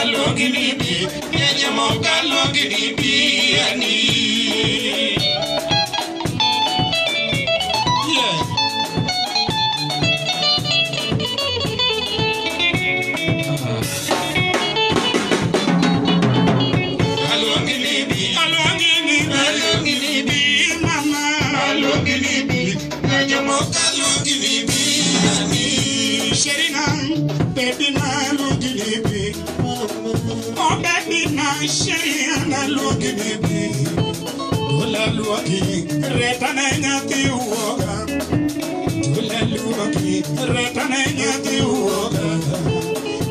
kalogini bi, nyamo kalogini bi ani. Shariana logini Dula luaki retana nyati uoga Dula luaki retana nyati uoga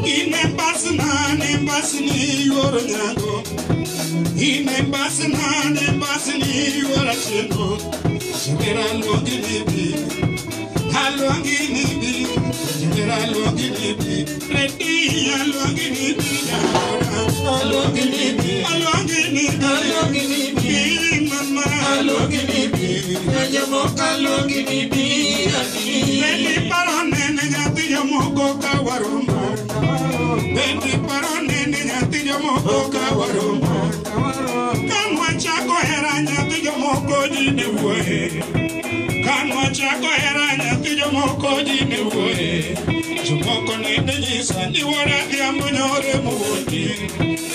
Ine basni yoro nyango Ine basni yoro chendo Shibera logini bi Halwangini bi Shibera logini bi Reti halwangini bi Alogini bi, mama. Alogini bi, nyamo kalogini bi. Bendi parone nyati nyamo kawaroma. Bendi parone nyati nyamo kawaroma. Kanwa chako era nyati nyamo kojine woe. Kanwa chako era nyati nyamo kojine woe. Chumoko nene nyisa ni wara dia monyore muoni.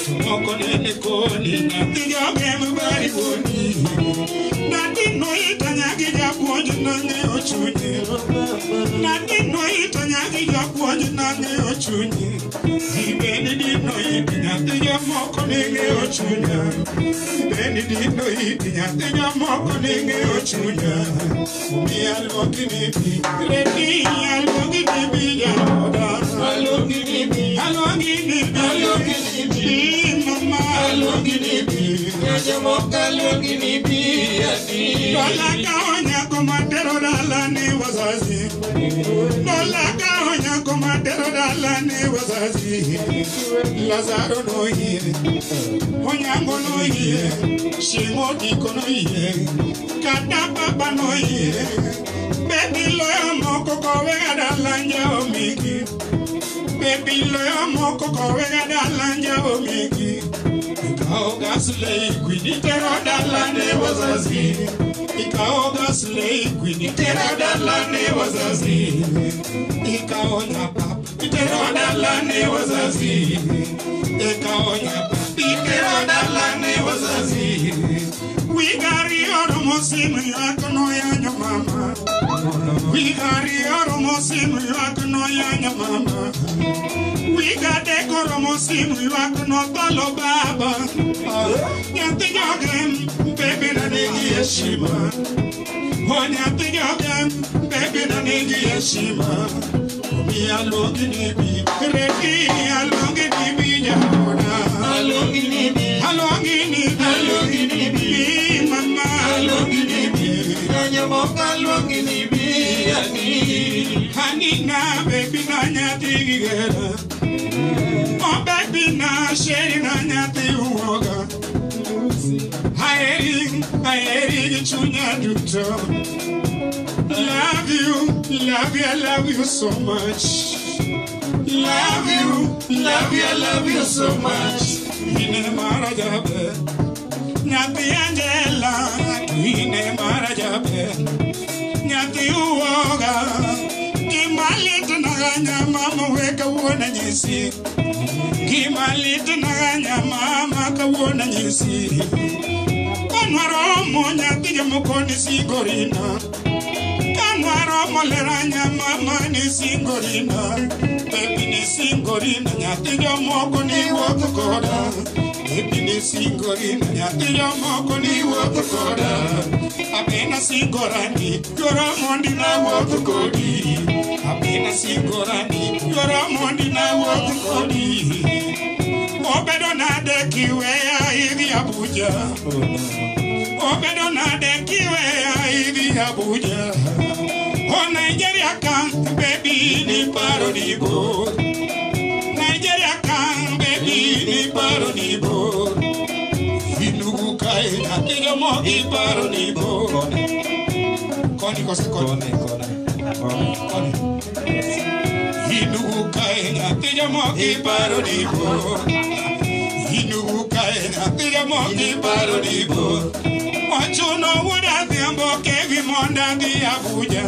Chumoko nene koni na tiga gemu bari woni. Nati no itanyagi japuonj nange ochunyi. Nati no itanyagi japuonj nange ochunyi. Ibeni di no itinyati jamoko nenge ochunya. Ibeni di no itinyati jamoko nenge ochunya. Umi alogini bi, redi alogini bi ya. Alogini bi, mama. Alogini bi, nyamo kalogini bi ani. Dola kaonya komatero dala ni wazazi. Dola kaonya komatero dala ni wazazi. Lazaro no hiye, Onyango no hiye, Shimodiko no hiye, Kata papa no hiye. Baby loya moko kowega dalanja omiki. Baby loya moko kowega dalanja omiki. Ikaoga slay kwini tero dalane wazazi. Ikaoga slay kwini tero dalane wazazi. Ikaonya pap tero dalane wazazi. Ikaonya pap tero dalane wazazi. We got your Muslim yakono ya mama. We got your Muslim yakono ya mama. We got the Goro Muslim yakono tolo baba. Yanti yagem baby na negi yeshima. Yanti yagem baby na negi yeshima. Mi alogini bi, redi alogini bi jahona. Alogini bi, alogini bi, mama. Alogini bi, nyamo kalogini bi ani. Hanina baby na nyati gigera. Oh baby na sheri na nyati uoga. Haeri chunya duto. Love you so much. Love you so much. Ine marajabe, nyati Angela. Ine marajabe, nyati uoga. Kimalit naganya mama weka wona nyisi. Kimalit naganya mama kawona nyisi. Kanwaro mo nyati jamukoni sigorina. Kanwaro mo leranya mama ni singorina. Baby ni singorina nyati jamoko ni wokokoda. Baby ni singorina nyati jamoko ni wokokoda. Abena singorani yora mondi na wokokodi. Abena singorani yora mondi na wokokodi. Obedo na dekiwe ya hivi Abuja. Obedo na dekiwe ya hivi Abuja. Oh Nigeria can baby ni parodibo. Nigeria can baby ni parodibo. Inugu kai na tigomo i parodibo. Koni kose koni. Inugu kai na tigomo tira moki paro dipo. Inu kaena tira moki paro dipo. Ochuno wuda thiambo kevi monda di Abuja.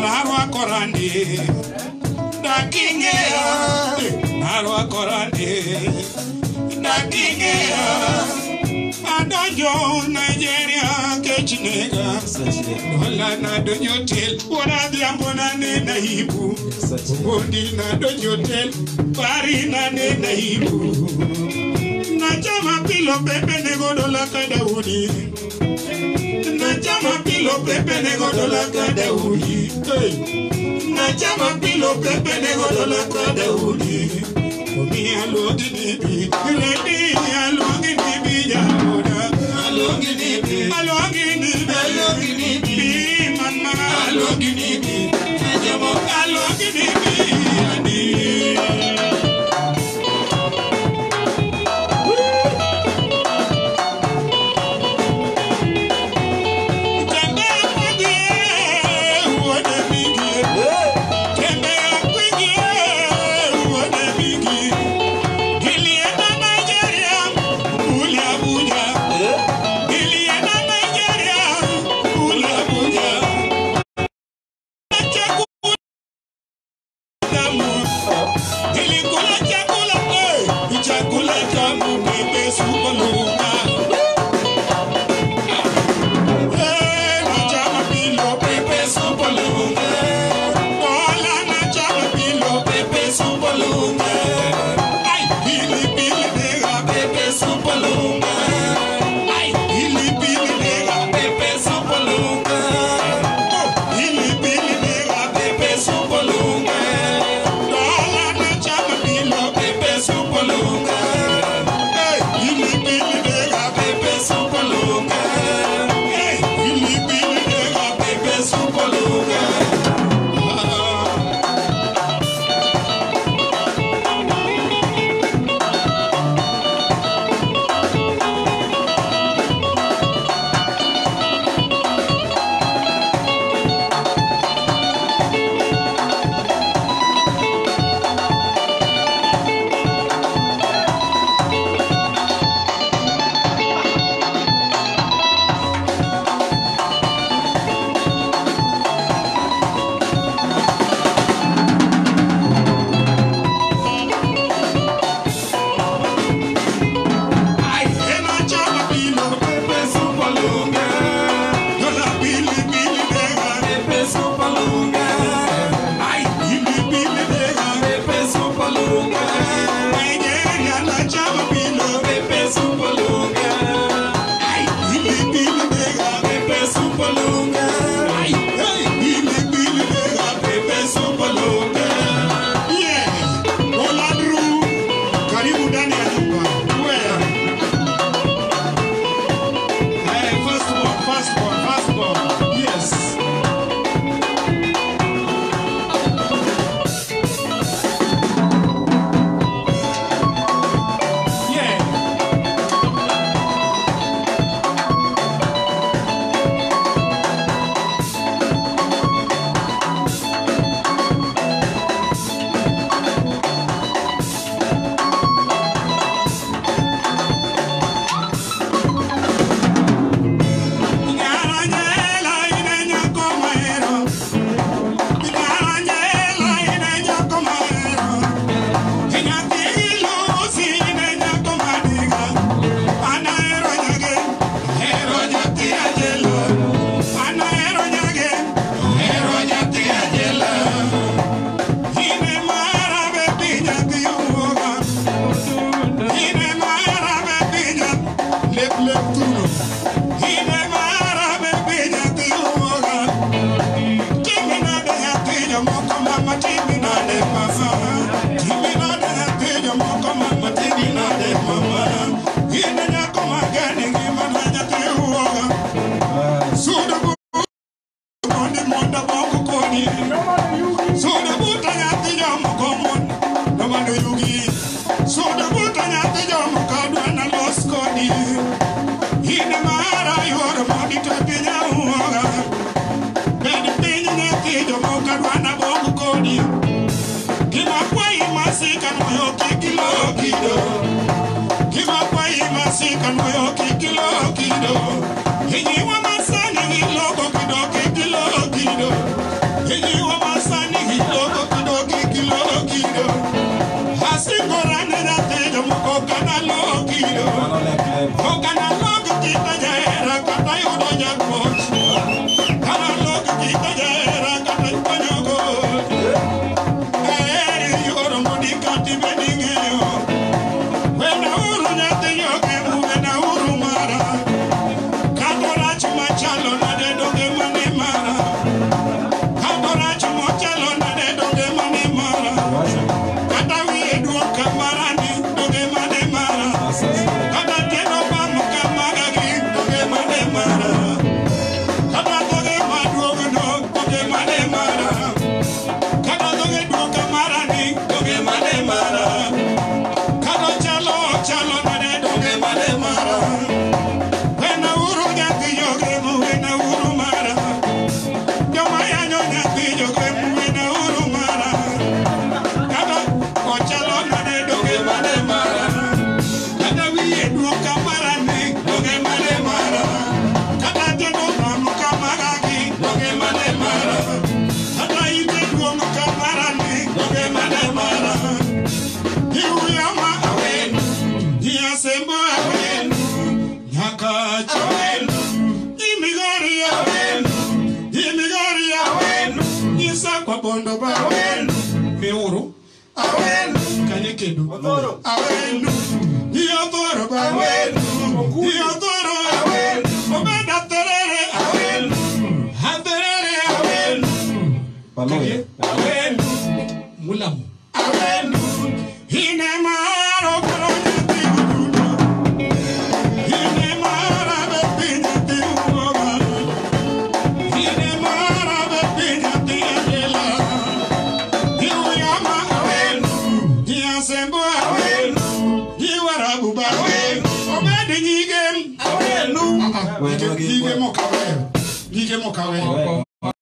Narwa korandi. Dakingea. Narwa korandi. Dakingea. Adonjo Nigeria kechinega. Wala na donjo tel. Wada thiambo na ne naibu. Bondi na donjo tel. Pari na ne naibu. Najama pilo pepe nego dola kada udi. Najama pilo pepe nego dola kada udi. Najama pilo pepe nego dola kada udi. Omi alogi nibi, ready alogi nibi jamoda. Alogi nibi, alogi nibi, mama alogi nibi, najama alogi nibi ani. masika moyo kikilo kido. Kiba kwa masika moyo kikilo kido. Hiji wa masani hiloko kido kikilo kido. Hiji wa masani hiloko kido kikilo kido. Hasingorane na tejo moko kanalo kido. Kanalo kita jaera kata yudo jakot. Kanalo kita jaera kata yudo jakot. Yoro modi kati beningeo. Wena uru nyate yoke wena uru mara. Kadora chuma chalo na de doge mane mara. Kadora chuma chalo na de doge mane mara. Katawi edwa kamarani doge mane mara. Katateno bamu kamaragi doge mane mara. Katatoge maduogo no doge mane mara. Katatoge doge marani doge mane mara. Kato chalo chalo na de doge mane mara. Wena uru nyati yoge mu wena uru mara. Yomaya nyati yoge mu wena uru mara. Kato kochalo na de doge mane mara. Kata wiye duoka marani doge mane mara. Kata teno bamu kamaragi doge mane mara. Kata ite duoka marani doge mane mara. Hiuyama awenu, hiyasembo awenu, nyakacho awenu, imigori awenu, nyisa kwa bondo ba awenu, meuru awenu, kanyekedu awenu, hiyodoro ba awenu, hiyodoro awenu, obeda terere awenu, haterere awenu, Paloye. awenu, mulamu awenu, hinemaro koronyati ududo, hinemara bepinyati uoga, hinemara bepinyati adela, hiuyama awenu, hiyasembo awenu, hiwarabu ba awenu, obedi nyigem awenu, nyigem okaweyo.